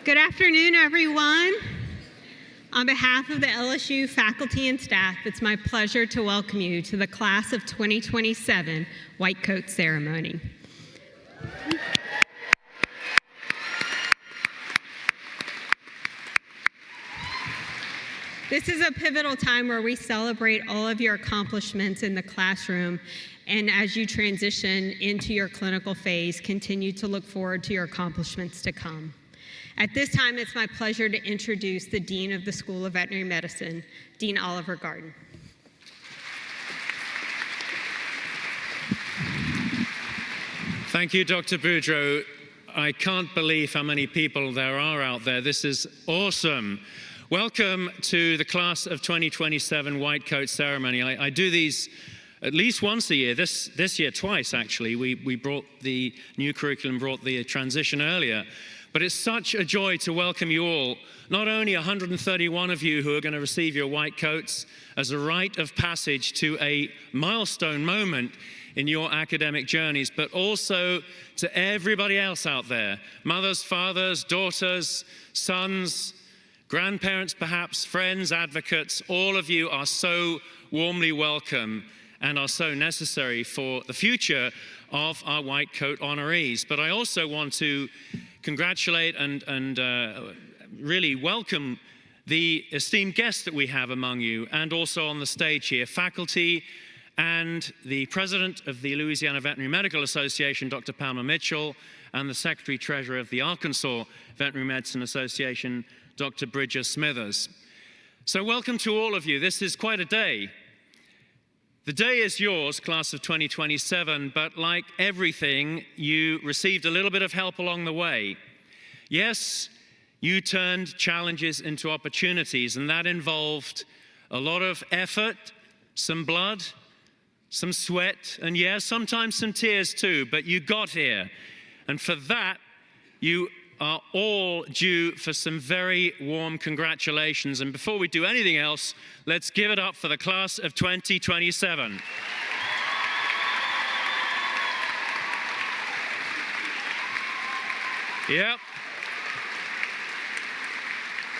Good afternoon, everyone. On behalf of the LSU faculty and staff, it's my pleasure to welcome you to the Class of 2027 White Coat Ceremony. This is a pivotal time where we celebrate all of your accomplishments in the classroom, and as you transition into your clinical phase, continue to look forward to your accomplishments to come. At this time, it's my pleasure to introduce the Dean of the School of Veterinary Medicine, Dean Oliver Garden. Thank you, Dr. Boudreau. I can't believe how many people there are out there. This is awesome. Welcome to the Class of 2027 White Coat Ceremony. I do these at least once a year, this year twice actually. We brought the new curriculum, brought the transition earlier. But it's such a joy to welcome you all, not only 131 of you who are going to receive your white coats as a rite of passage to a milestone moment in your academic journeys, but also to everybody else out there, mothers, fathers, daughters, sons, grandparents perhaps, friends, advocates. All of you are so warmly welcome and are so necessary for the future of our white coat honorees. But I also want to congratulate and really welcome the esteemed guests that we have among you, and also on the stage here, faculty and the president of the Louisiana Veterinary Medical Association, Dr. Palmer Mitchell, and the secretary-treasurer of the Arkansas Veterinary Medicine Association, Dr. Bridger Smithers. So welcome to all of you. This is quite a day. The day is yours, Class of 2027, but like everything, you received a little bit of help along the way. Yes, you turned challenges into opportunities, and that involved a lot of effort, some blood, some sweat, and yes, sometimes some tears too, but you got here. And for that, you are all due for some very warm congratulations. And before we do anything else, let's give it up for the Class of 2027. Yep.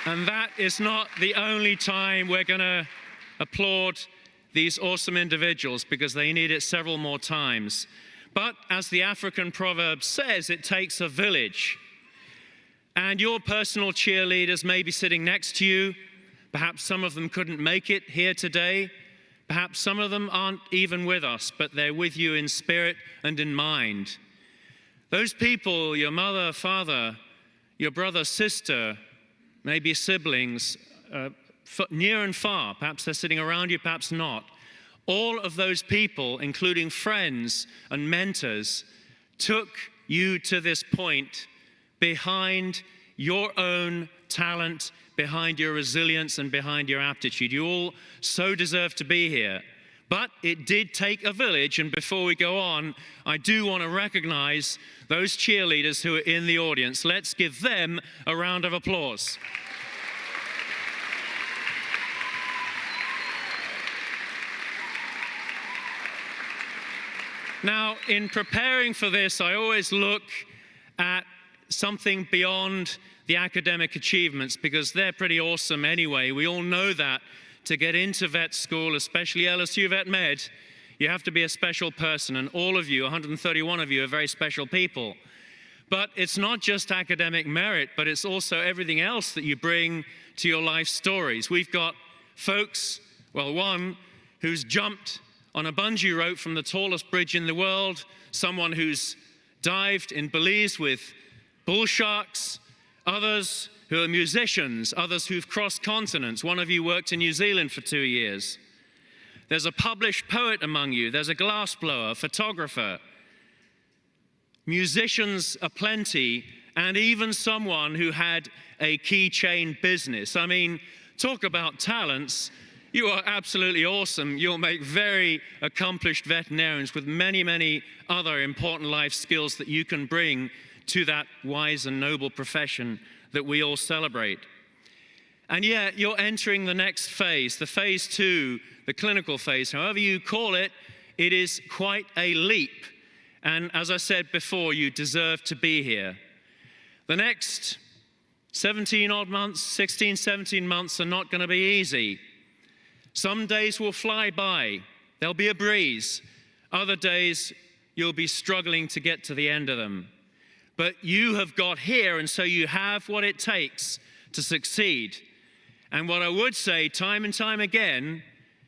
And that is not the only time we're going to applaud these awesome individuals, because they need it several more times. But as the African proverb says, it takes a village. And your personal cheerleaders may be sitting next to you. Perhaps some of them couldn't make it here today. Perhaps some of them aren't even with us, but they're with you in spirit and in mind. Those people, your mother, father, your brother, sister, maybe siblings, near and far, perhaps they're sitting around you, perhaps not. All of those people, including friends and mentors, took you to this point behind your own talent, behind your resilience, and behind your aptitude. You all so deserve to be here. But it did take a village, and before we go on, I do want to recognize those cheerleaders who are in the audience. Let's give them a round of applause. Now, in preparing for this, I always look at something beyond the academic achievements, because they're pretty awesome anyway. We all know that to get into vet school, especially LSU Vet Med, you have to be a special person, and all of you, 131 of you, are very special people. But it's not just academic merit, but it's also everything else that you bring to your life stories. We've got folks, well, one who's jumped on a bungee rope from the tallest bridge in the world, someone who's dived in Belize with bull sharks, others who are musicians, others who've crossed continents. One of you worked in New Zealand for 2 years. There's a published poet among you. There's a glassblower, photographer. Musicians aplenty, and even someone who had a keychain business. I mean, talk about talents. You are absolutely awesome. You'll make very accomplished veterinarians with many, many other important life skills that you can bring to that wise and noble profession that we all celebrate. And yet, you're entering the next phase, the phase 2, the clinical phase. However you call it, it is quite a leap. And as I said before, you deserve to be here. The next 17 odd months, 16, 17 months are not going to be easy. Some days will fly by. There'll be a breeze. Other days, you'll be struggling to get to the end of them. But you have got here, and so you have what it takes to succeed. And what I would say time and time again,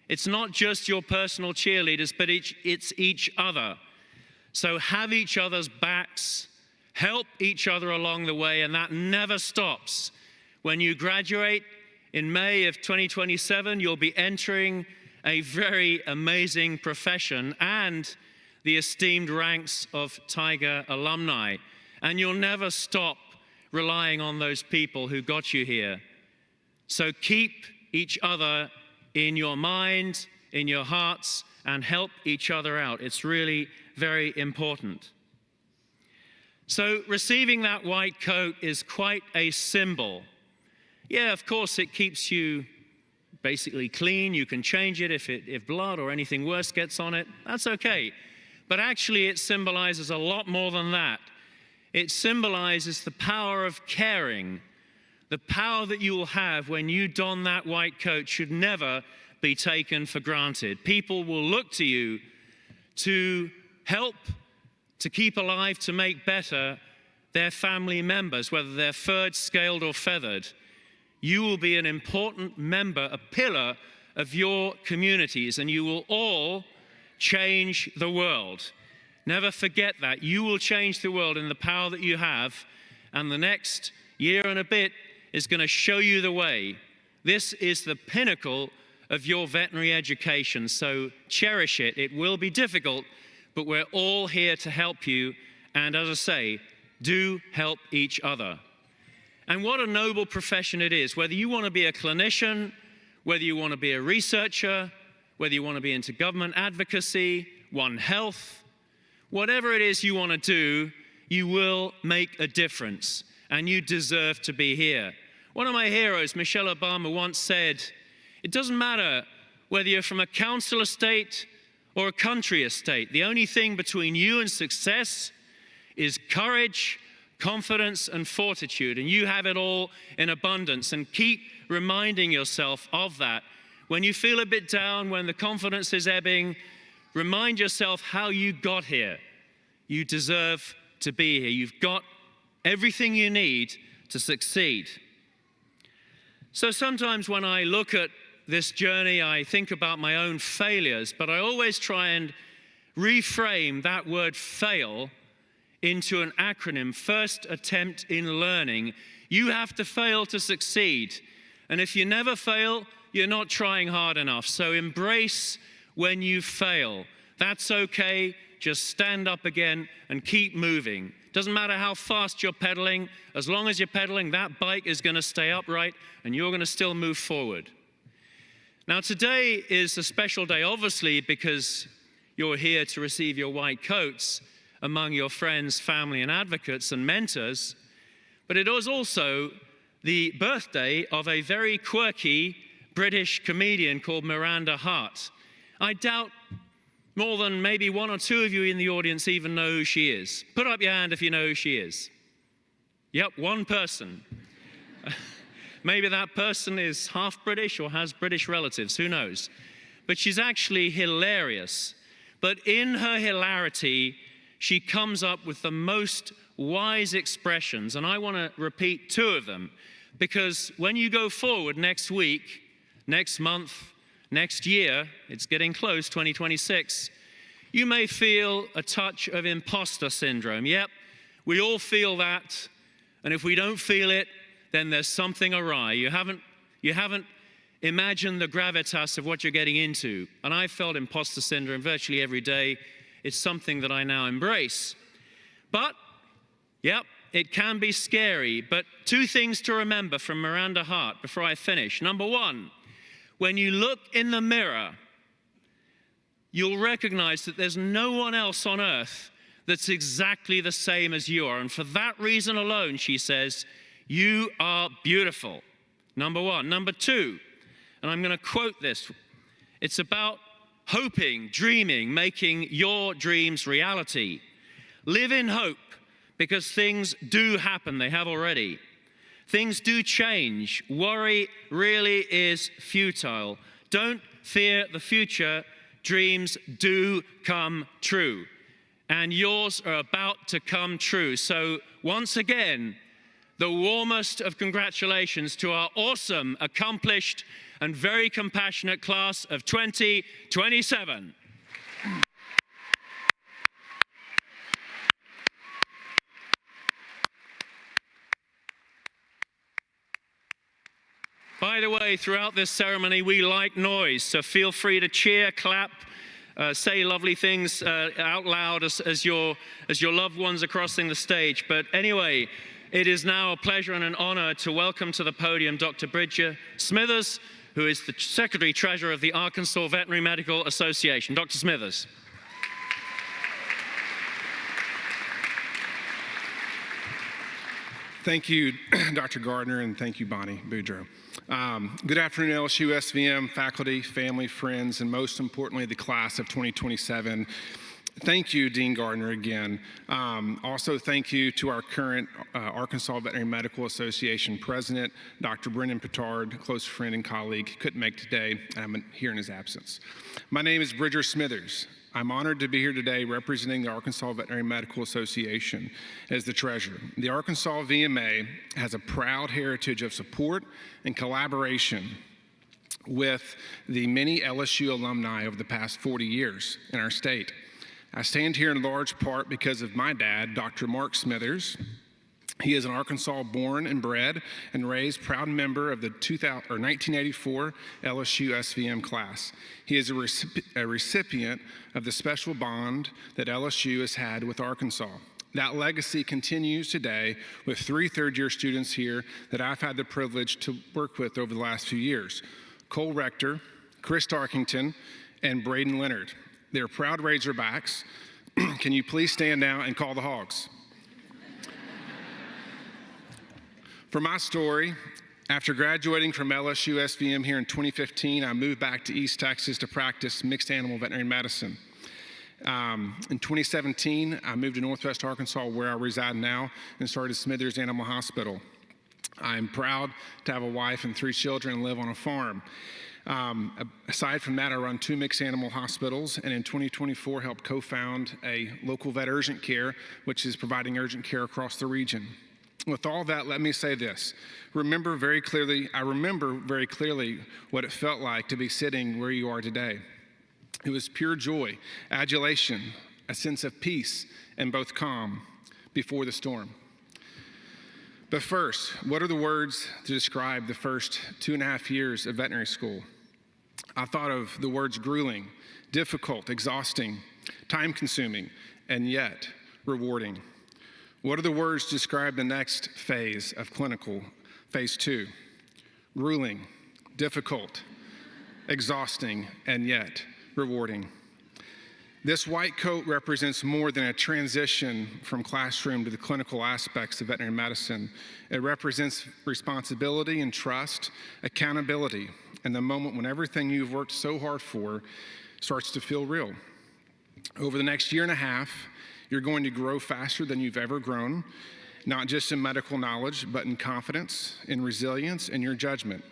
it's not just your personal cheerleaders, but it's each other. So have each other's backs, help each other along the way, and that never stops. When you graduate in May of 2027, you'll be entering a very amazing profession and the esteemed ranks of Tiger alumni. And you'll never stop relying on those people who got you here. So keep each other in your mind, in your hearts, and help each other out. It's really very important. So receiving that white coat is quite a symbol. Yeah, of course, it keeps you basically clean. You can change it if blood or anything worse gets on it. That's okay. But actually, it symbolizes a lot more than that. It symbolizes the power of caring. The power that you will have when you don that white coat should never be taken for granted. People will look to you to help, to keep alive, to make better their family members, whether they're furred, scaled, or feathered. You will be an important member, a pillar of your communities, and you will all change the world. Never forget that. You will change the world in the power that you have, and the next year and a bit is going to show you the way. This is the pinnacle of your veterinary education, so cherish it. It will be difficult, but we're all here to help you, and as I say, do help each other. And what a noble profession it is, whether you want to be a clinician, whether you want to be a researcher, whether you want to be into government advocacy, One Health, whatever it is you want to do, you will make a difference, and you deserve to be here. One of my heroes, Michelle Obama, once said, it doesn't matter whether you're from a council estate or a country estate. The only thing between you and success is courage, confidence, and fortitude, and you have it all in abundance. And keep reminding yourself of that. When you feel a bit down, when the confidence is ebbing, remind yourself how you got here. You deserve to be here. You've got everything you need to succeed. So sometimes when I look at this journey, I think about my own failures, but I always try and reframe that word fail into an acronym: first attempt in learning. You have to fail to succeed. And if you never fail, you're not trying hard enough. So embrace when you fail. That's okay. Just stand up again and keep moving. Doesn't matter how fast you're pedaling. As long as you're pedaling, that bike is going to stay upright and you're going to still move forward. Now, today is a special day, obviously, because you're here to receive your white coats among your friends, family, and advocates and mentors. But it is also the birthday of a very quirky British comedian called Miranda Hart. I doubt more than maybe one or two of you in the audience even know who she is. Put up your hand if you know who she is. Yep, one person. Maybe that person is half British or has British relatives, who knows? But she's actually hilarious. But in her hilarity, she comes up with the most wise expressions, and I want to repeat two of them, because when you go forward next week, next month, next year, it's getting close, 2026, you may feel a touch of imposter syndrome. Yep, we all feel that, and if we don't feel it, then there's something awry. You haven't imagined the gravitas of what you're getting into. And I felt imposter syndrome virtually every day. It's something that I now embrace. But, yep, it can be scary. But two things to remember from Miranda Hart before I finish. Number one, when you look in the mirror, you'll recognize that there's no one else on earth that's exactly the same as you are. And for that reason alone, she says, you are beautiful. Number one. Number two, and I'm going to quote this, it's about hoping, dreaming, making your dreams reality. Live in hope, because things do happen. They have already. Things do change. Worry really is futile. Don't fear the future. Dreams do come true. And yours are about to come true. So once again, the warmest of congratulations to our awesome, accomplished, and very compassionate class of 2027. By the way, throughout this ceremony, we like noise, so feel free to cheer, clap, say lovely things out loud as your loved ones are crossing the stage. But anyway, it is now a pleasure and an honor to welcome to the podium Dr. Bridger Smithers, who is the Secretary-Treasurer of the Arkansas Veterinary Medical Association. Dr. Smithers. Thank you, Dr. Gardner, and thank you, Bonnie Boudreau. Good afternoon, LSU SVM, faculty, family, friends, and most importantly, the class of 2027. Thank you, Dean Gardner, again. Also, thank you to our current Arkansas Veterinary Medical Association president, Dr. Brendan Petard, close friend and colleague, couldn't make today, and I'm here in his absence. My name is Bridger Smithers. I'm honored to be here today representing the Arkansas Veterinary Medical Association as the treasurer. The Arkansas VMA has a proud heritage of support and collaboration with the many LSU alumni over the past 40 years in our state. I stand here in large part because of my dad, Dr. Mark Smithers. He is an Arkansas born and bred and raised proud member of the 1984 LSU SVM class. He is a recipient of the special bond that LSU has had with Arkansas. That legacy continues today with 3 third-year students here that I've had the privilege to work with over the last few years. Cole Rector, Chris Tarkington, and Braden Leonard. They're proud Razorbacks. Can you please stand now and call the Hogs? For my story, after graduating from LSU SVM here in 2015, I moved back to East Texas to practice mixed animal veterinary medicine. In 2017, I moved to Northwest Arkansas, where I reside now, and started Smithers Animal Hospital. I'm proud to have a wife and 3 children and live on a farm. Aside from that, I run 2 mixed animal hospitals, and in 2024 helped co-found a local vet urgent care, which is providing urgent care across the region. With all that, let me say this. I remember very clearly what it felt like to be sitting where you are today. It was pure joy, adulation, a sense of peace, and both calm before the storm. But first, what are the words to describe the first 2.5 years of veterinary school? I thought of the words grueling, difficult, exhausting, time-consuming, and yet rewarding. What are the words to describe the next phase of clinical, phase 2? Grueling, difficult, exhausting, and yet rewarding. This white coat represents more than a transition from classroom to the clinical aspects of veterinary medicine. It represents responsibility and trust, accountability, and the moment when everything you've worked so hard for starts to feel real. Over the next 1.5 years, you're going to grow faster than you've ever grown, not just in medical knowledge, but in confidence, in resilience, and your judgment.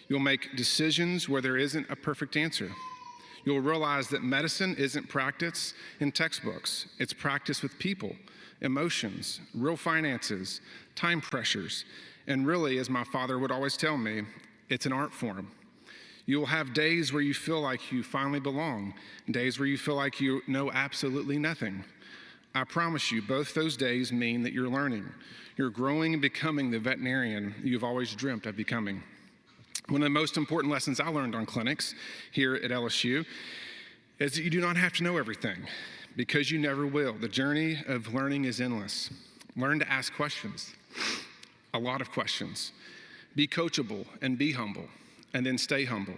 You'll make decisions where there isn't a perfect answer. You'll realize that medicine isn't practice in textbooks. It's practice with people, emotions, real finances, time pressures, and really, as my father would always tell me, it's an art form. You'll have days where you feel like you finally belong, days where you feel like you know absolutely nothing. I promise you, both those days mean that you're learning. You're growing and becoming the veterinarian you've always dreamt of becoming. One of the most important lessons I learned on clinics here at LSU is that you do not have to know everything, because you never will. The journey of learning is endless. Learn to ask questions, a lot of questions. Be coachable and be humble, and then stay humble.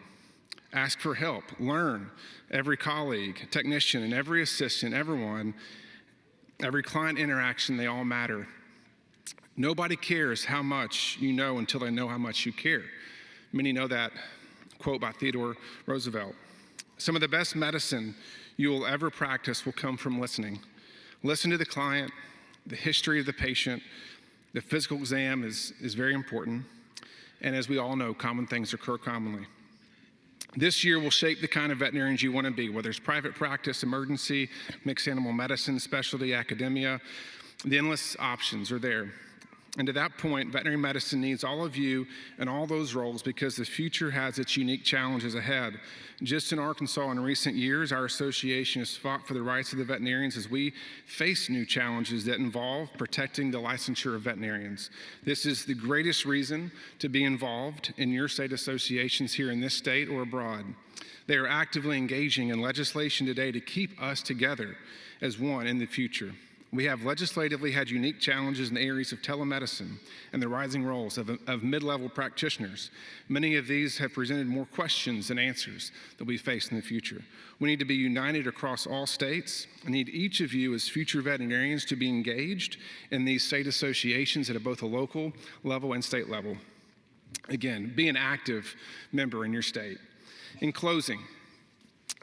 Ask for help. Learn. Every colleague, technician, and every assistant, everyone, every client interaction, they all matter. Nobody cares how much you know until they know how much you care. Many know that quote by Theodore Roosevelt. Some of the best medicine you will ever practice will come from listening. Listen to the client, the history of the patient, The physical exam is very important, and as we all know, common things occur commonly. This year will shape the kind of veterinarians you want to be, whether it's private practice, emergency, mixed animal medicine, specialty, academia. The endless options are there. And to that point, veterinary medicine needs all of you in all those roles because the future has its unique challenges ahead. Just in Arkansas in recent years, our association has fought for the rights of the veterinarians as we face new challenges that involve protecting the licensure of veterinarians. This is the greatest reason to be involved in your state associations here in this state or abroad. They are actively engaging in legislation today to keep us together as one in the future. We have legislatively had unique challenges in the areas of telemedicine and the rising roles of mid-level practitioners. Many of these have presented more questions than answers that we face in the future. We need to be united across all states. I need each of you as future veterinarians to be engaged in these state associations at both a local level and state level. Again, be an active member in your state. In closing,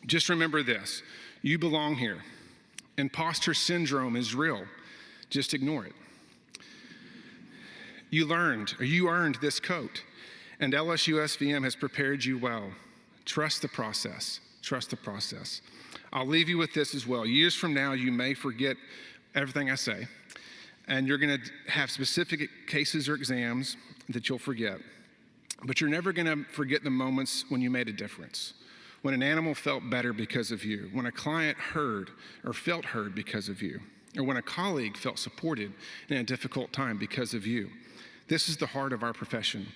just remember this: you belong here. Imposter syndrome is real. Just ignore it. You earned this coat, and LSU SVM has prepared you well. Trust the process. Trust the process. I'll leave you with this as well. Years from now, you may forget everything I say, and you're going to have specific cases or exams that you'll forget. But you're never going to forget the moments when you made a difference. When an animal felt better because of you, when a client heard or felt heard because of you, or when a colleague felt supported in a difficult time because of you. This is the heart of our profession.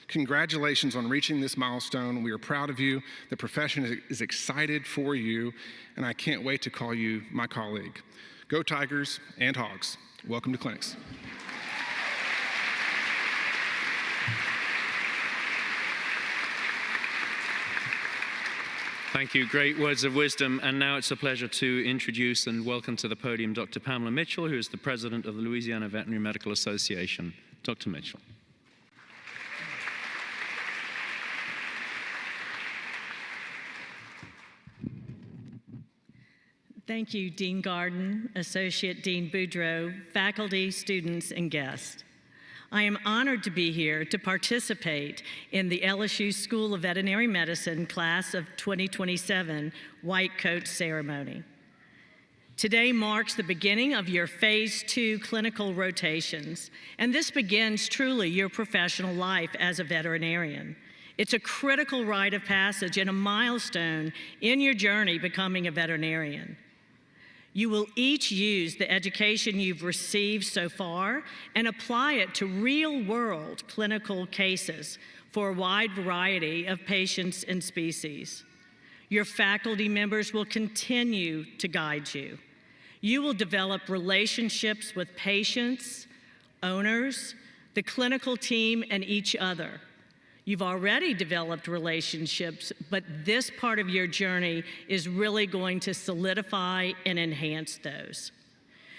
Congratulations on reaching this milestone. We are proud of you. The profession is excited for you, and I can't wait to call you my colleague. Go Tigers and Hogs. Welcome to clinics. Thank you. Great words of wisdom. And now it's a pleasure to introduce and welcome to the podium Dr. Pamela Mitchell, who is the president of the Louisiana Veterinary Medical Association. Dr. Mitchell. Thank you, Dean Garden, Associate Dean Boudreau, faculty, students, and guests. I am honored to be here to participate in the LSU School of Veterinary Medicine Class of 2027 White Coat Ceremony. Today marks the beginning of your Phase 2 clinical rotations, and this begins truly your professional life as a veterinarian. It's a critical rite of passage and a milestone in your journey becoming a veterinarian. You will each use the education you've received so far and apply it to real-world clinical cases for a wide variety of patients and species. Your faculty members will continue to guide you. You will develop relationships with patients, owners, the clinical team, and each other. You've already developed relationships, but this part of your journey is really going to solidify and enhance those.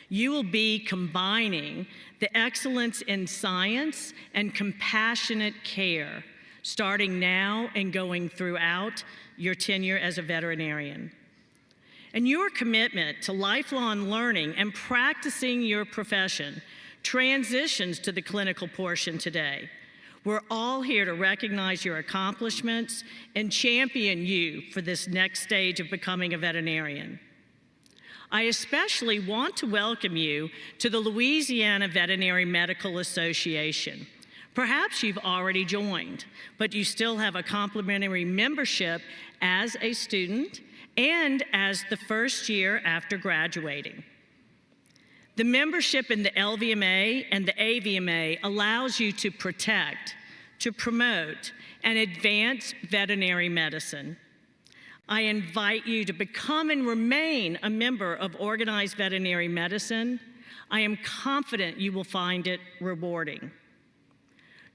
You will be combining the excellence in science and compassionate care, starting now and going throughout your tenure as a veterinarian. And your commitment to lifelong learning and practicing your profession transitions to the clinical portion today. We're all here to recognize your accomplishments and champion you for this next stage of becoming a veterinarian. I especially want to welcome you to the Louisiana Veterinary Medical Association. Perhaps you've already joined, but you still have a complimentary membership as a student and as the first year after graduating. The membership in the LVMA and the AVMA allows you to protect, to promote, and advance veterinary medicine. I invite you to become and remain a member of organized veterinary medicine. I am confident you will find it rewarding.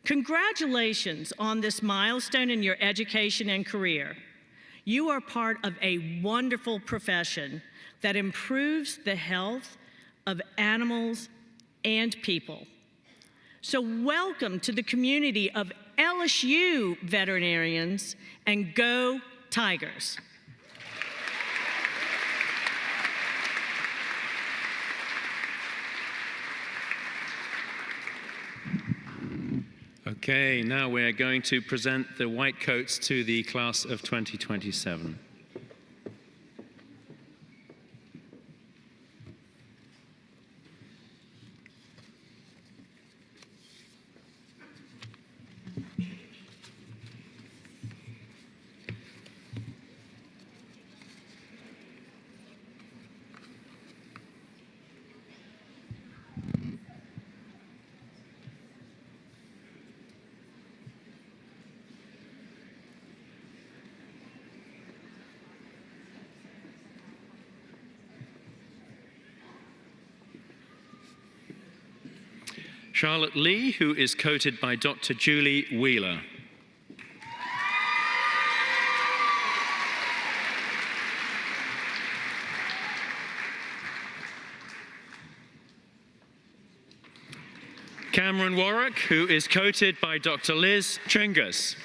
Congratulations on this milestone in your education and career. You are part of a wonderful profession that improves the health of animals and people. So welcome to the community of LSU veterinarians, and go Tigers. Okay, now we're going to present the white coats to the class of 2027. Charlotte Lee, who is coated by Dr. Julie Wheeler. Cameron Warwick, who is coated by Dr. Liz Chingus.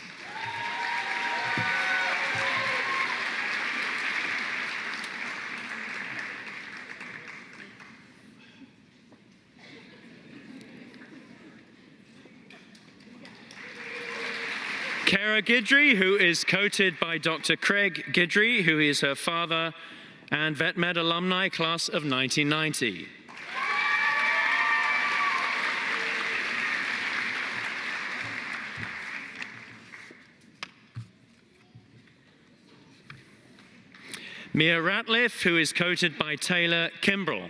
Kara Guidry, who is coated by Dr. Craig Guidry, who is her father and Vet Med alumni, class of 1990. Mia Ratliff, who is coated by Taylor Kimbrell.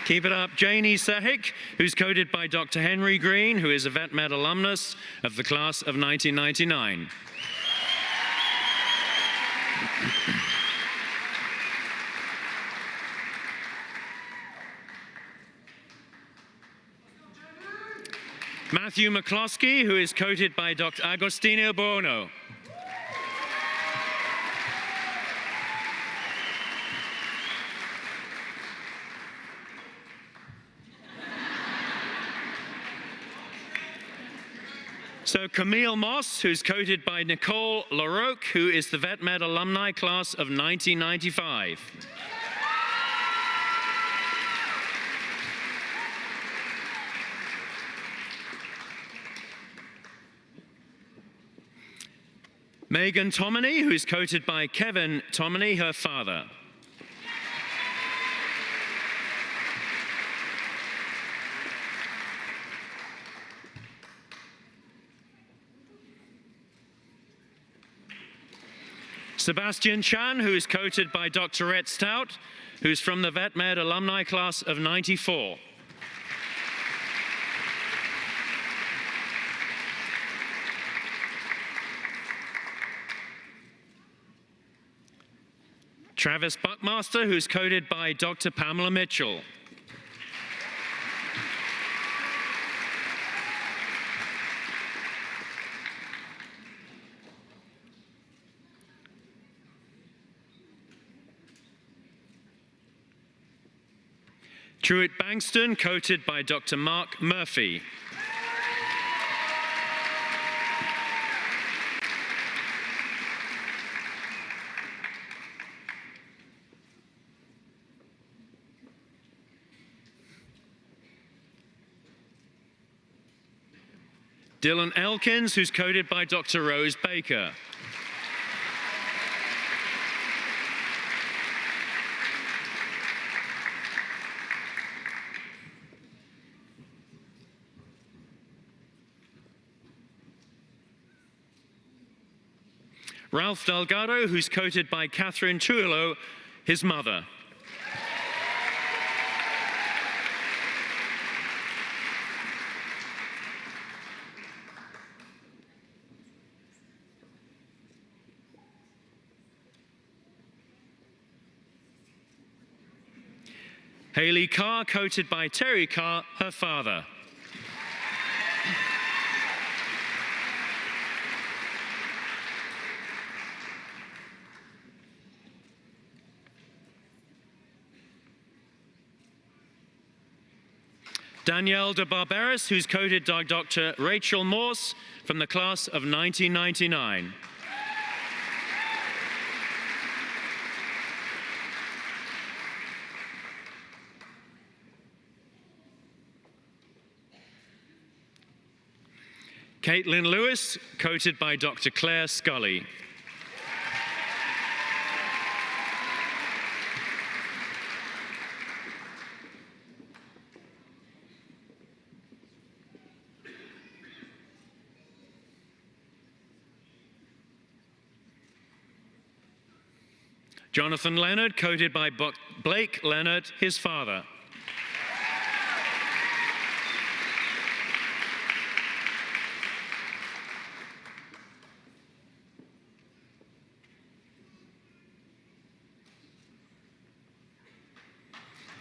Keep it up. Janie Sahik, who's coated by Dr. Henry Green, who is a Vet Med alumnus of the class of 1999. Matthew McCloskey, who is coated by Dr. Agostino Bono. So Camille Moss, who's coated by Nicole LaRoque, who is the Vet Med alumni class of 1995. Megan Tomini, who's coated by Kevin Tomini, her father. Sebastian Chan, who is coated by Dr. Rhett Stout, who's from the Vet Med alumni class of 94. Travis Buckmaster, who's coated by Dr. Pamela Mitchell. Truett Bankston, coated by Dr. Mark Murphy. Dylan Elkins, who's coated by Dr. Rose Baker. Ralph Delgado, who's coated by Catherine Chuilo, his mother. Haley Carr, coated by Terry Carr, her father. Danielle de Barberis, who's coated by Dr. Rachel Morse from the class of 1999. Caitlin Lewis, coated by Dr. Claire Scully. Jonathan Leonard, coated by Blake Leonard, his father.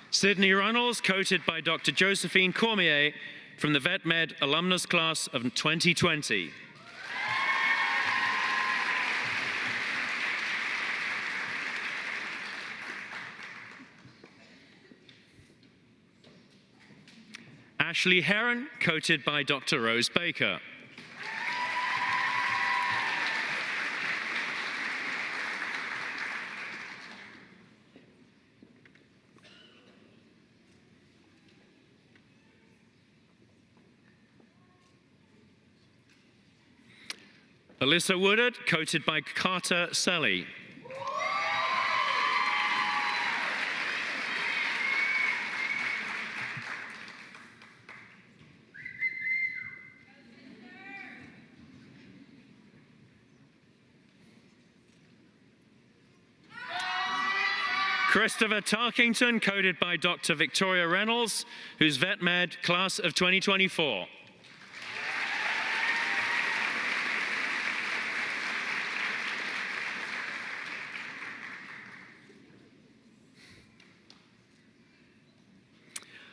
Sydney Runnels, coated by Dr. Josephine Cormier from the Vet Med alumnus class of 2020. Ashley Heron, coated by Dr. Rose Baker. Alyssa Woodard, coated by Carter Selly. Christopher Tarkington, coated by Dr. Victoria Reynolds, who's Vet Med, class of 2024.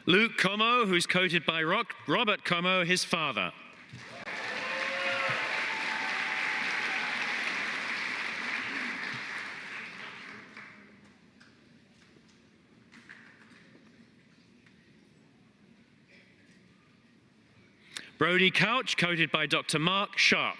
Luke Como, who's coated by Robert Como, his father. Brody Couch, coated by Dr. Mark Sharp.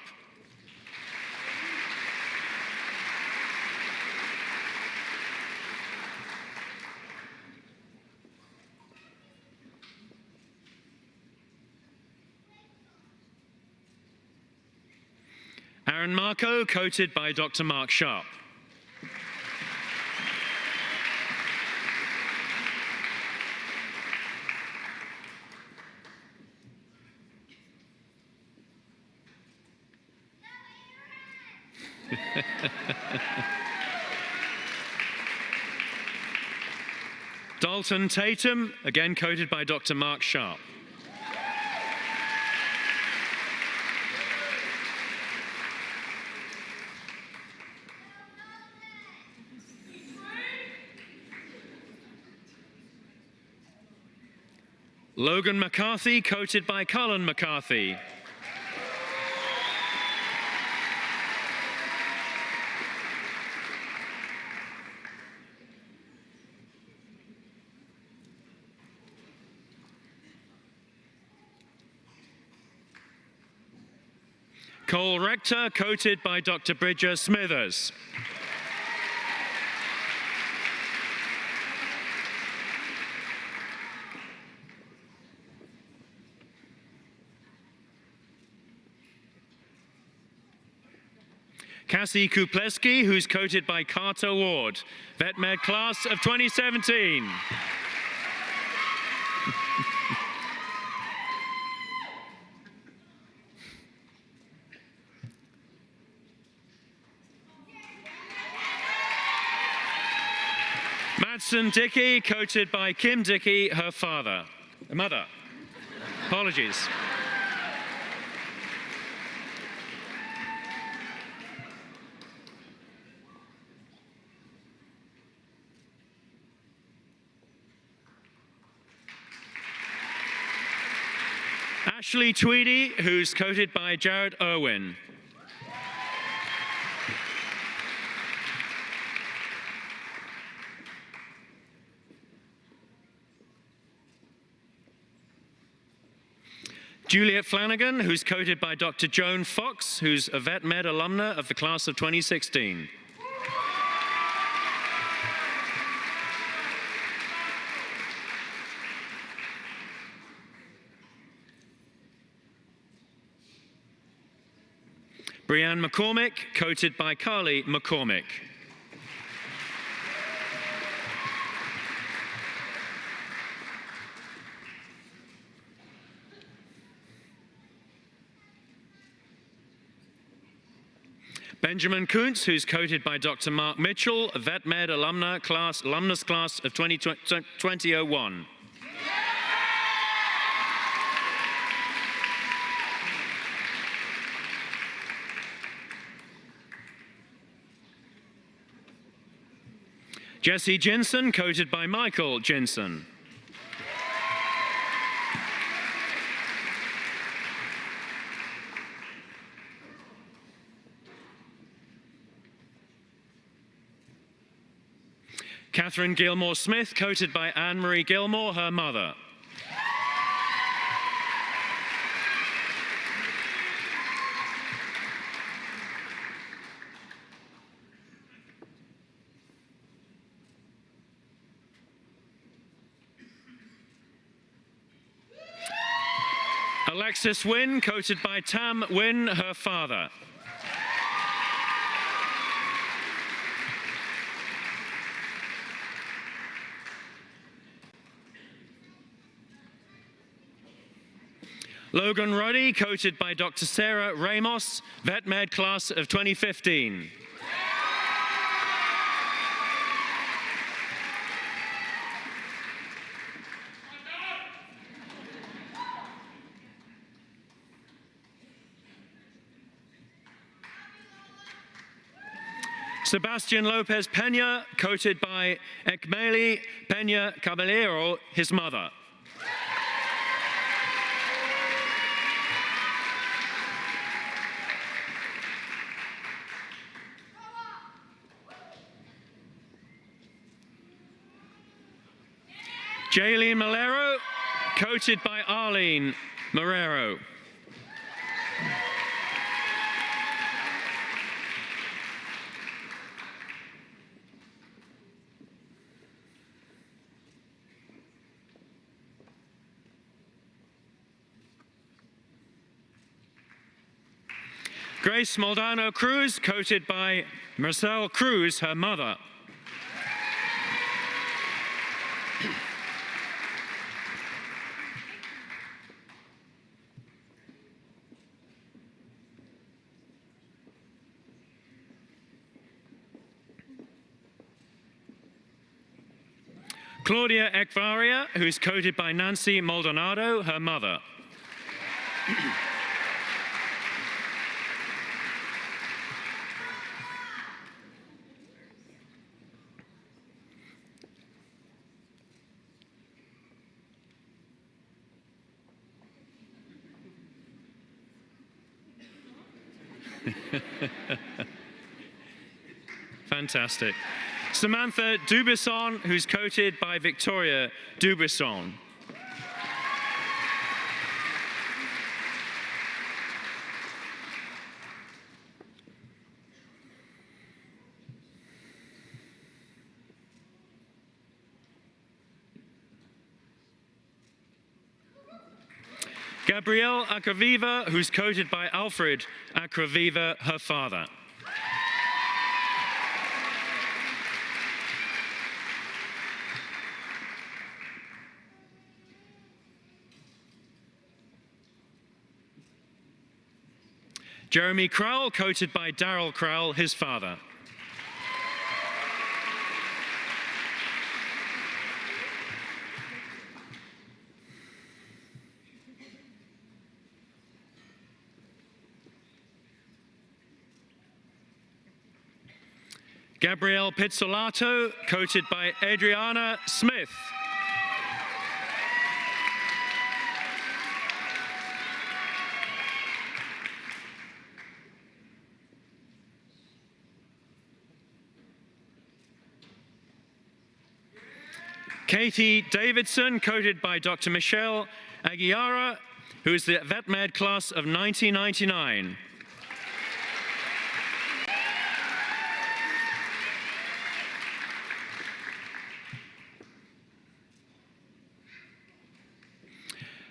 Aaron Marco, coated by Dr. Mark Sharp. Dalton Tatum, again coated by Dr. Mark Sharp. Logan McCarthy, coated by Colin McCarthy. Cole Rector, coated by Dr. Bridger Smithers. Cassie Kupleski, who's coated by Carter Ward, Vet Med class of 2017. Madsen Dickey, coated by Kim Dickey, her mother. Apologies. Ashley Tweedy, who's coated by Jared Irwin. Juliet Flanagan, who's coated by Dr. Joan Fox, who's a Vet Med alumna of the class of 2016. Brianne McCormick, coated by Carly McCormick. Benjamin Kuntz, who's coated by Dr. Mark Mitchell, a Vet Med alumnus class of 2001. Jesse Jensen, coated by Michael Jensen. Catherine Gilmore Smith, coated by Anne-Marie Gilmore, her mother. Alexis Wynn, coated by Tam Wynn, her father. Logan Ruddy, coated by Dr. Sarah Ramos, Vet Med class of 2015. Sebastian Lopez Pena, coated by Ekmeli Pena Caballero, his mother. Jaylene Malero, coated by Arlene Marrero. Grace Moldano Cruz, coated by Marcel Cruz, her mother. Claudia Ekvaria, who's coated by Nancy Maldonado, her mother. Fantastic. Samantha Dubisson, who's coated by Victoria Dubisson. Gabrielle Acraviva, who's coated by Alfred Acraviva, her father. Jeremy Crowell, coated by Daryl Crowell, his father. Gabrielle Pizzolato, coated by Adriana Smith. Katie Davidson, coated by Dr. Michelle Aguiara, who is the Vet Med class of 1999.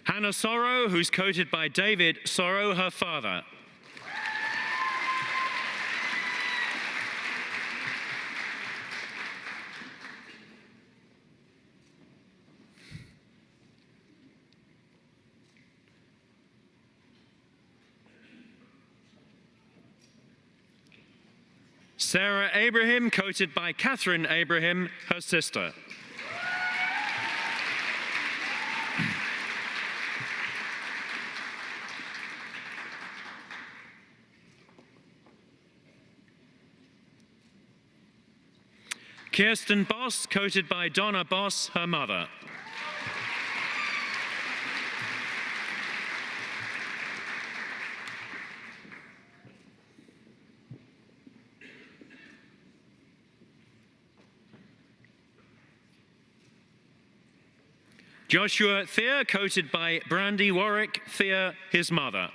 Hannah Sorrow, who's coated by David Sorrow, her father. Sarah Abraham, coated by Catherine Abraham, her sister. Kirsten Boss, coated by Donna Boss, her mother. Joshua Thea, coated by Brandy Warwick Thea, his mother.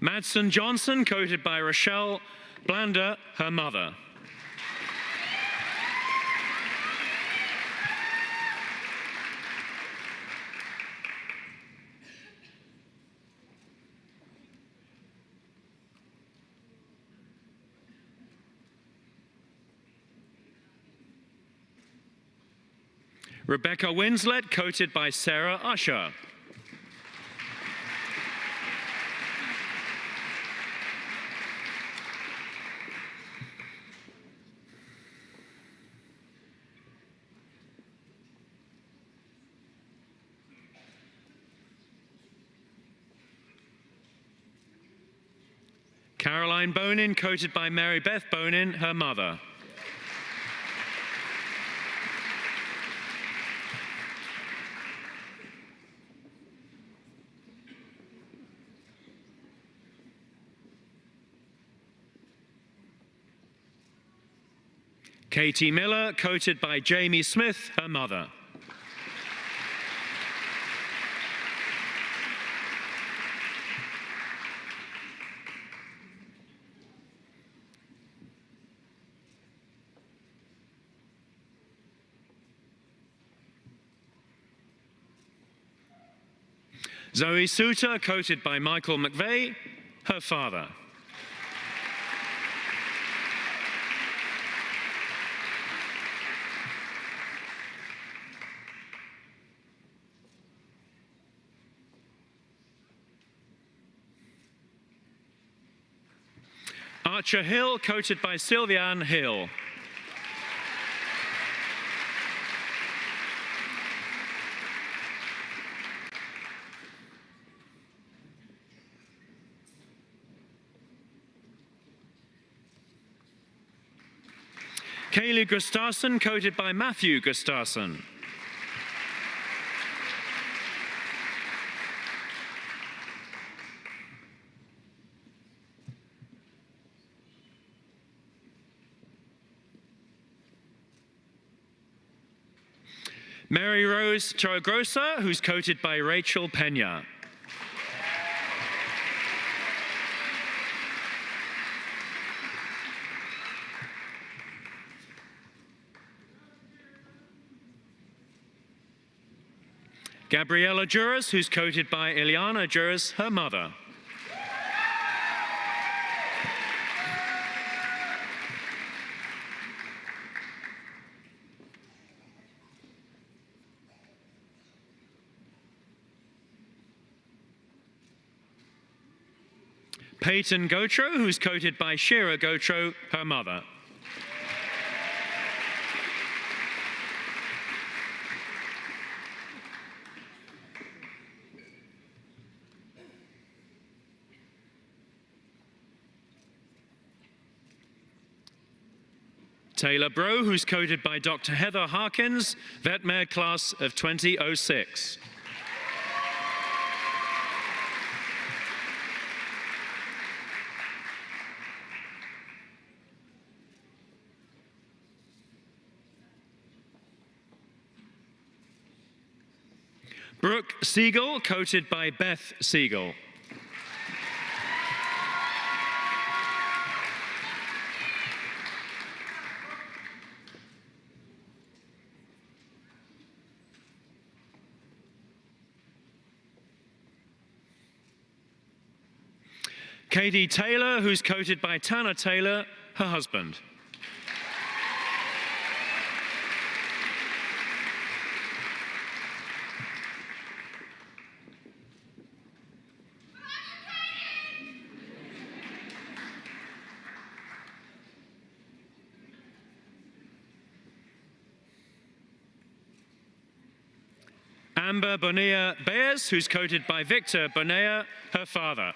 Madsen Johnson, coated by Rochelle Blander, her mother. Rebecca Winslet, coated by Sarah Usher. Caroline Bonin, coated by Mary Beth Bonin, her mother. Katie Miller, coated by Jamie Smith, her mother. Zoe Suter, coated by Michael McVeigh, her father. Archer Hill, coated by Sylviane Hill. Kaylee Gustafson, coated by Matthew Gustafson. Mary Rose Torregrosa, who's coated by Rachel Pena. Gabriella Juras, who's coated by Ileana Juras, her mother. Peyton Gotro, who's coated by Shira Gotro, her mother. Taylor Bro, who's coded by Dr. Heather Harkins, Vet Med class of 2006. Brooke Siegel, coated by Beth Siegel. Katie Taylor, who's coated by Tanner Taylor, her husband. Amber Bonilla Bears, who's coated by Victor Bonilla, her father.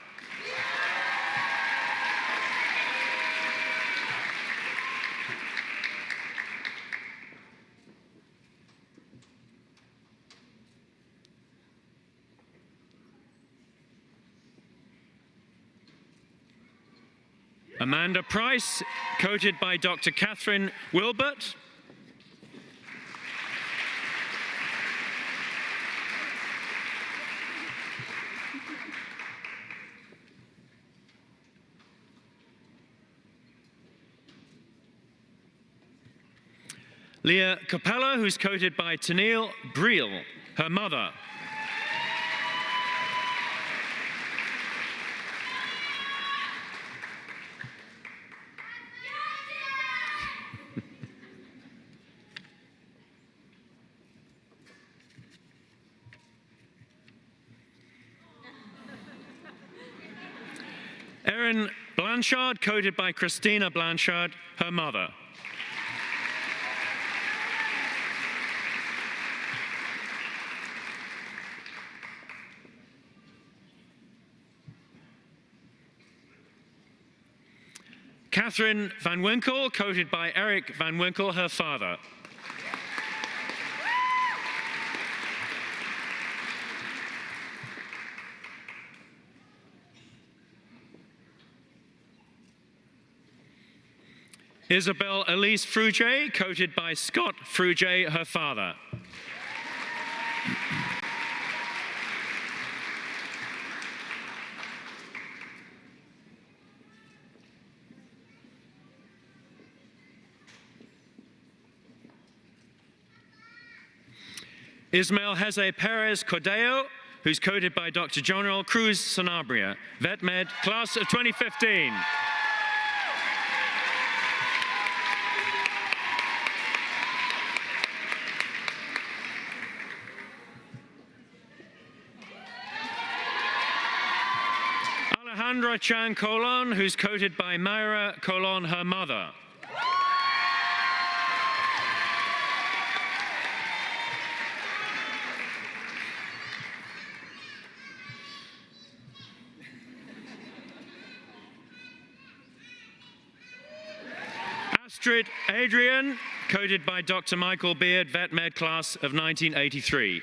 Amanda Price, coated by Dr. Catherine Wilbert. Leah Capella, who's coated by Tennille Breel, her mother. Erin Blanchard, coated by Christina Blanchard, her mother. Catherine Van Winkle, coated by Eric Van Winkle, her father. Isabel Elise Fruge, coated by Scott Fruge, her father. Ismael Jose Perez Cordeo, who's coated by Dr. General Cruz Sanabria, Vet Med, class of 2015. Alejandra Chan Colon, who's coated by Myra Colon, her mother. Astrid Adrian, coated by Dr. Michael Beard, Vet Med class of 1983.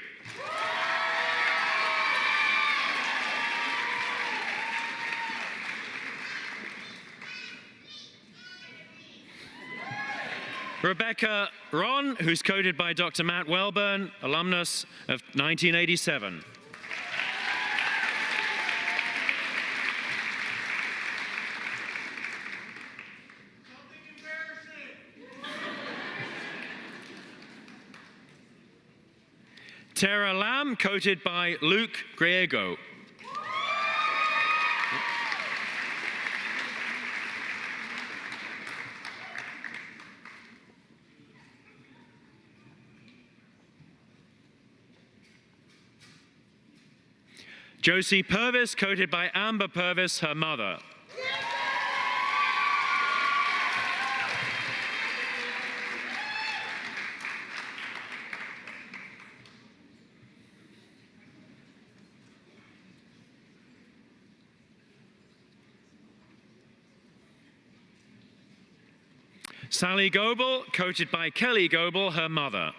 Rebecca Ron, who's coated by Dr. Matt Welburn, alumnus of 1987. Tara Lamb, coated by Luke Griego. Josie Purvis, coated by Amber Purvis, her mother. Sally Goebel, coated by Kelly Goebel, her mother.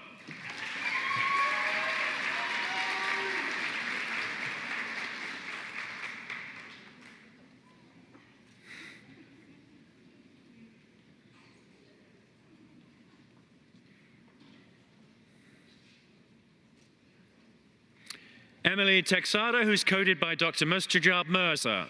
Emily Texada, who's coded by Dr. Mustajab Mirza.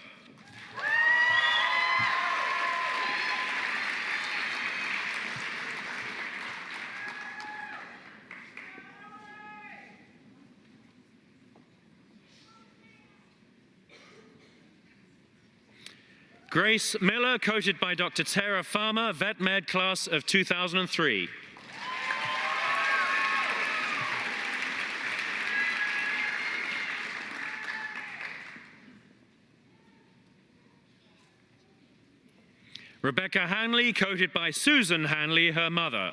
Grace Miller, coated by Dr. Tara Farmer, Vet Med class of 2003. Rebecca Hanley, coated by Susan Hanley, her mother.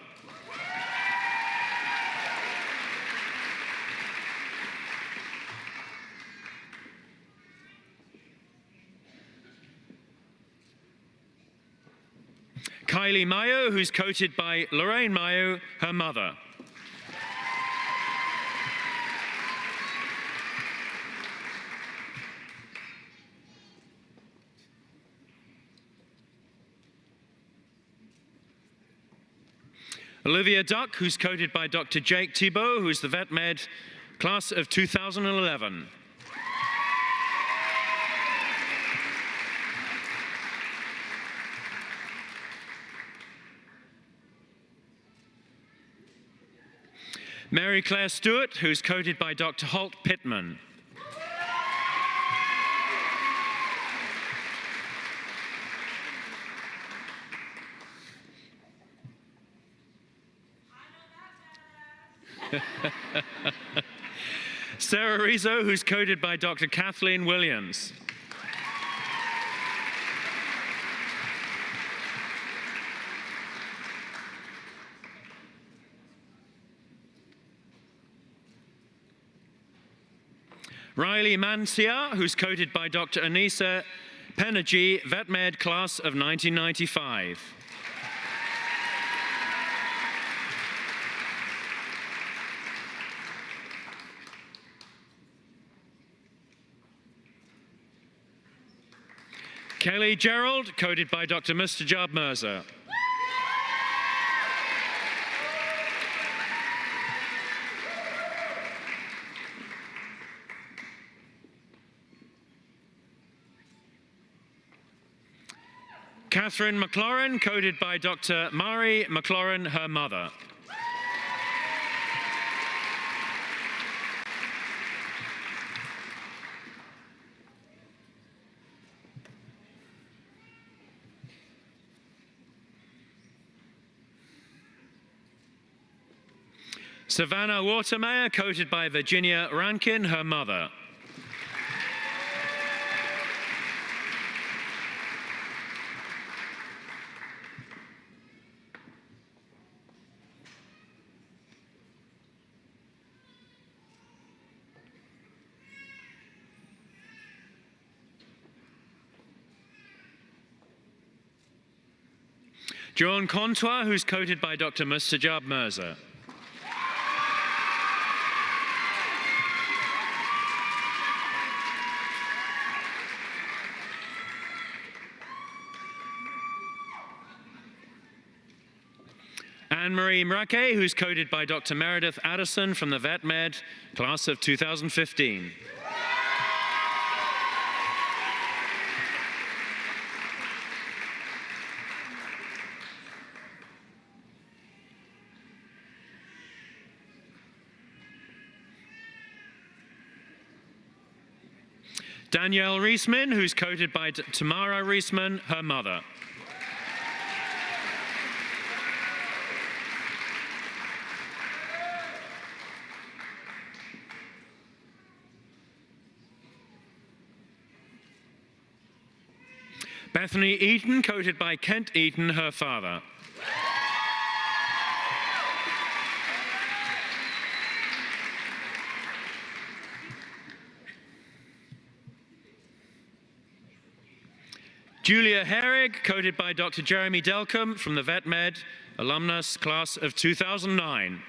Kylie Mayo, who's coated by Lorraine Mayo, her mother. Olivia Duck, who's coated by Dr. Jake Thibault, who's the Vet Med class of 2011. Mary Claire Stewart, who's coated by Dr. Holt Pittman. Sarah Rizzo, who's coded by Dr. Kathleen Williams. Riley Mancia, who's coded by Dr. Anissa Penergy, Vet Med class of 1995. Kelly Gerald, coded by Dr. Mustajab Mirza. Catherine McLaurin, coded by Dr. Mari McLaurin, her mother. Savannah Watermeyer, coated by Virginia Rankin, her mother. Joan Contois, who's coated by Dr. Mustajab Mirza. Anne-Marie Mrake, who's coded by Dr. Meredith Addison from the Vet Med, class of 2015. Danielle Reisman, who's coded by Tamara Reisman, her mother. Bethany Eaton, coated by Kent Eaton, her father. Julia Herrig, coated by Dr. Jeremy Delcombe from the Vet Med alumnus class of 2009.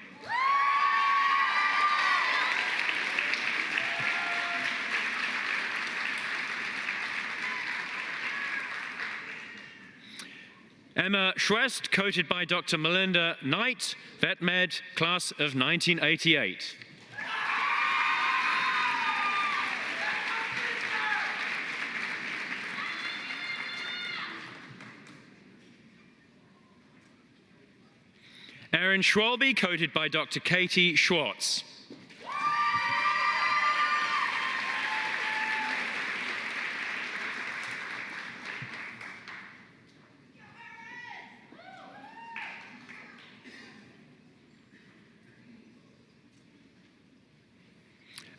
Emma Schwest, coated by Dr. Melinda Knight, Vet Med class of 1988. Erin Schwalbe, coated by Dr. Katie Schwartz.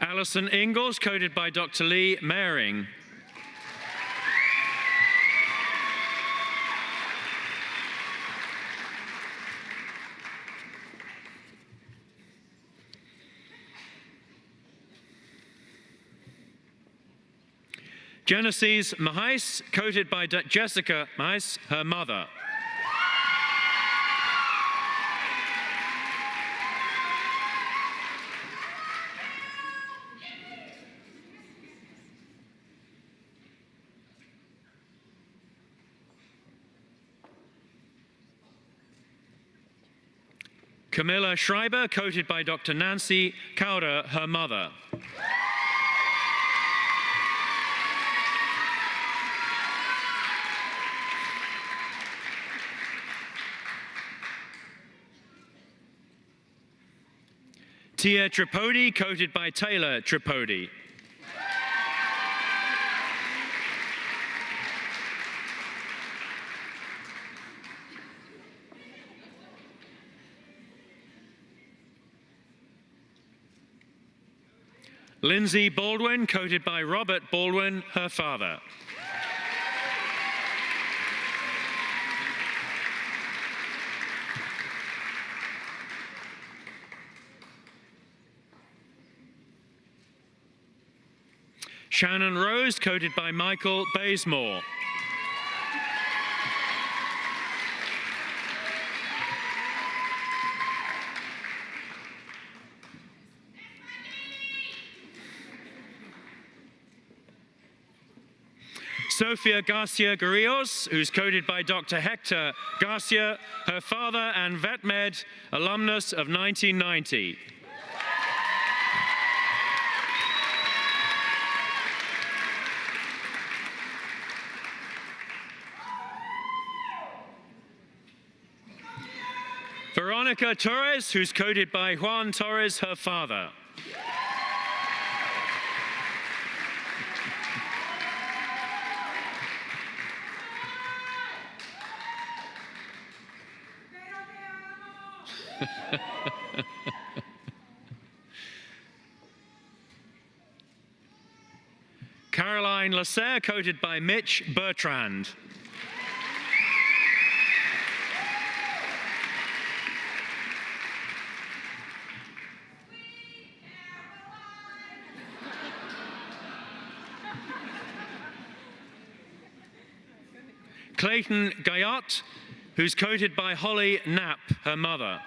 Alison Ingalls, coated by Dr. Lee Mehring. Genesis Mahais, coated by Jessica Mahais, her mother. Camilla Schreiber, coated by Dr. Nancy Cowder, her mother. Tia Tripodi, coated by Taylor Tripodi. Lindsay Baldwin, coated by Robert Baldwin, her father. Shannon Rose, coated by Michael Bazemore. Sofia Garcia Garrios, who's coated by Dr. Hector Garcia, her father and Vet Med alumnus of 1990. Veronica Torres, who's coated by Juan Torres, her father. Caroline Lasserre, coated by Mitch Bertrand. Clayton Gayot, who's coated by Holly Knapp, her mother.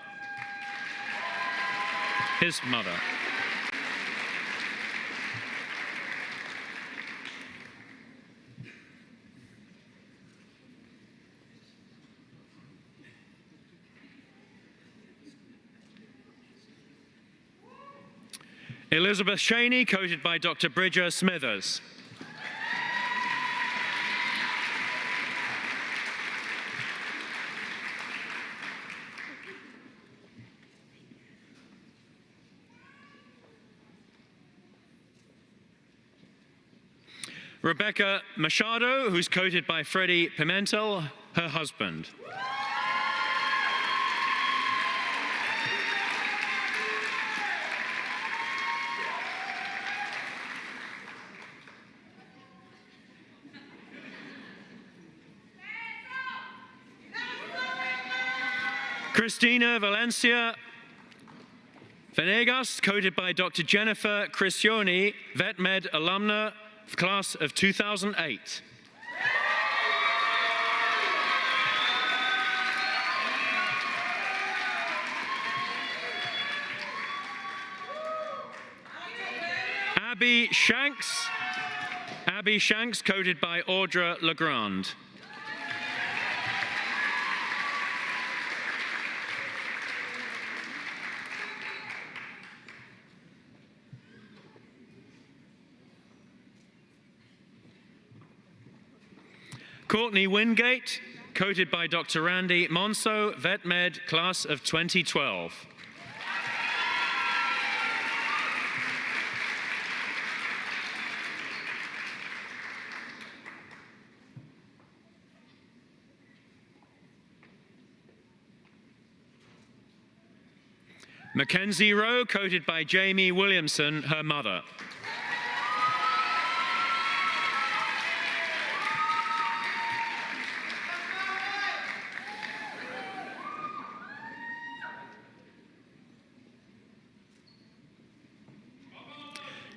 His mother. Elizabeth Shaney, coated by Dr. Bridger Smithers. Rebecca Machado, who's coated by Freddie Pimentel, her husband. Cristina Valencia Venegas, coated by Dr. Jennifer Criscioni, Vet Med alumna, class of 2008. Abby Shanks. Abby Shanks, coated by Audra Legrand. Courtney Wingate, coated by Dr. Randy Monso, Vet Med, class of 2012. Mackenzie Rowe, coated by Jamie Williamson, her mother.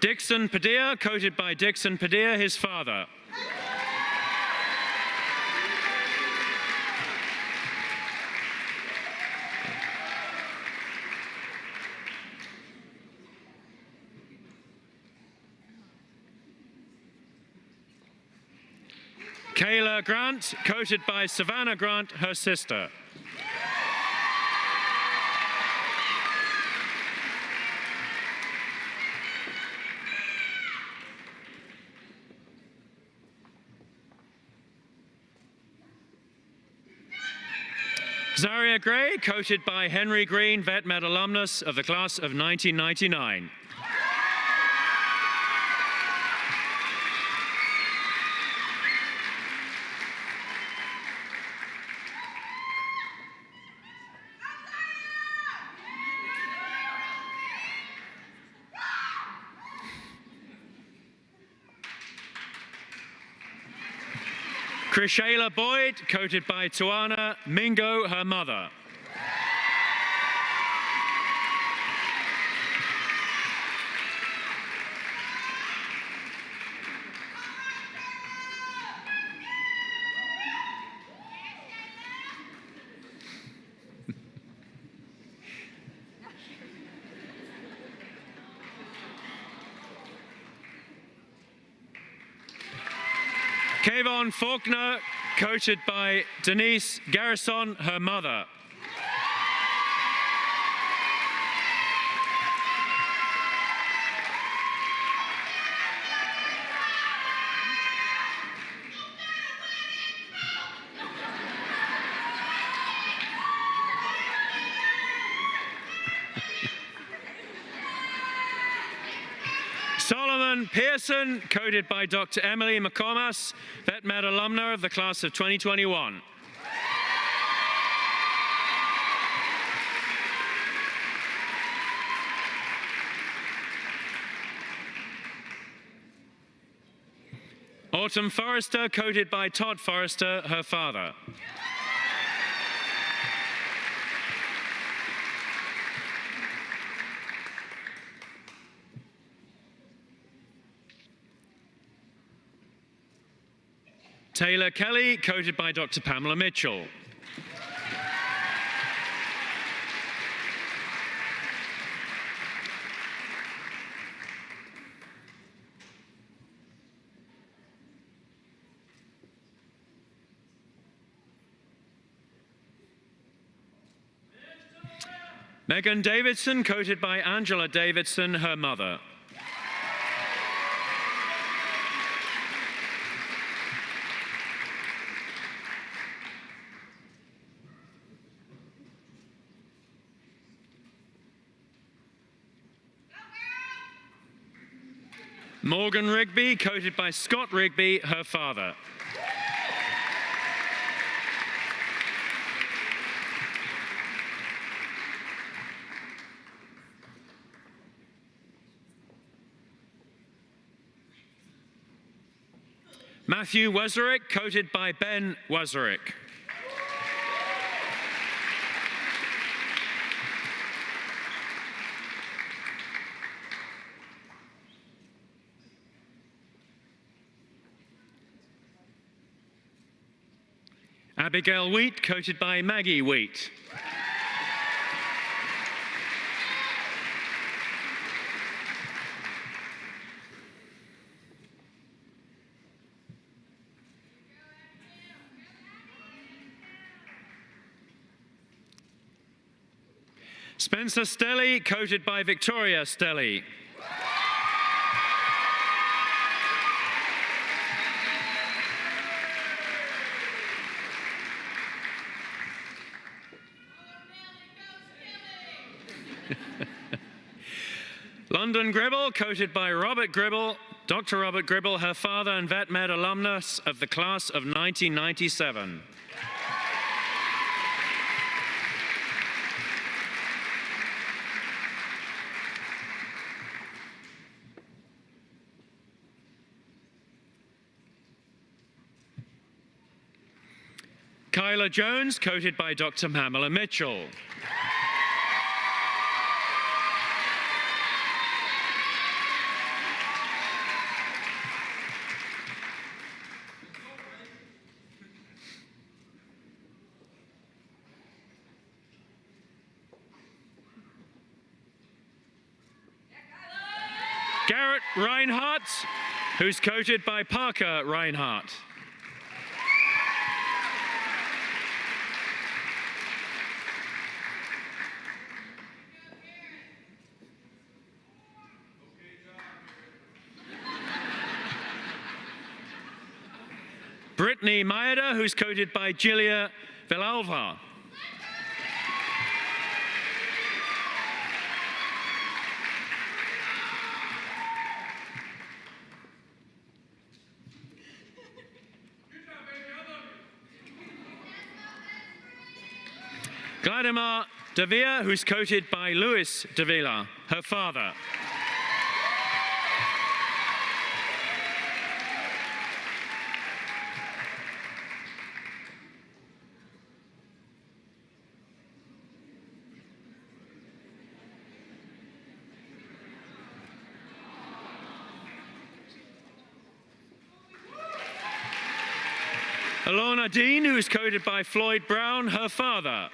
Dixon Padilla, coated by Dixon Padilla, his father. Kayla Grant, coated by Savannah Grant, her sister. Zaria Gray, coated by Henry Green, Vet Med alumnus of the class of 1999. Krishayla Boyd, coated by Tuana Mingo, her mother. Kayvon Faulkner, coated by Denise Garrison, her mother. Solomon Pearson, coated by Dr. Emily McComas, Vet Med alumna of the class of 2021. Autumn Forrester, coated by Todd Forrester, her father. Taylor Kelly, coated by Dr. Pamela Mitchell. Megan Davidson, coated by Angela Davidson, her mother. Morgan Rigby, coated by Scott Rigby, her father. Matthew Wazarick, coated by Ben Wazarick. Abigail Wheat, coated by Maggie Wheat. Spencer Stelly, coated by Victoria Stelly. London Gribble, coated by Robert Gribble, Dr. Robert Gribble, her father and vet med alumnus of the class of 1997. Kyla Jones, coated by Dr. Pamela Mitchell. Garrett Reinhardt, who's coated by Parker Reinhardt. Brittany Maeda, who's coated by Julia Villalva. Gladimar Davia, who's coated by Louis Davila, her father. Alona Dean, who is coated by Floyd Brown, her father.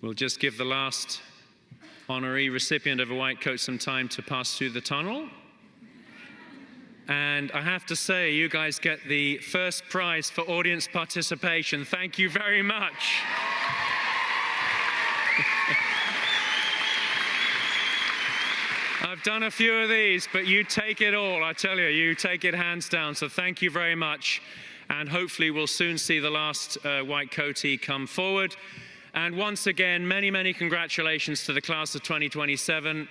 We'll just give the last honoree recipient of a white coat some time to pass through the tunnel. And I have to say, you guys get the first prize for audience participation. Thank you very much. I've done a few of these, but you take it all. I tell you, you take it hands down. So thank you very much. And hopefully we'll soon see the last white coatee come forward. And once again, many, many congratulations to the class of 2027.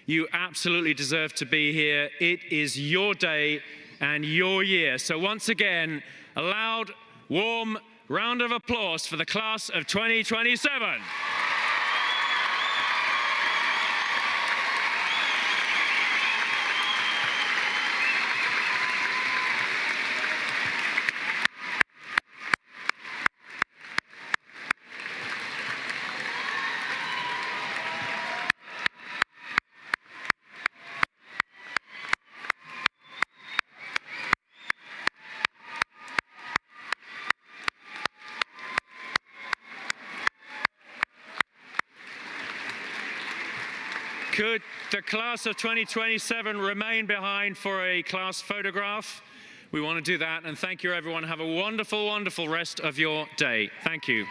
You absolutely deserve to be here. It is your day and your year. So once again, a loud, warm round of applause for the class of 2027. Could the class of 2027 remain behind for a class photograph? We want to do that, and thank you, everyone. Have a wonderful, wonderful rest of your day. Thank you.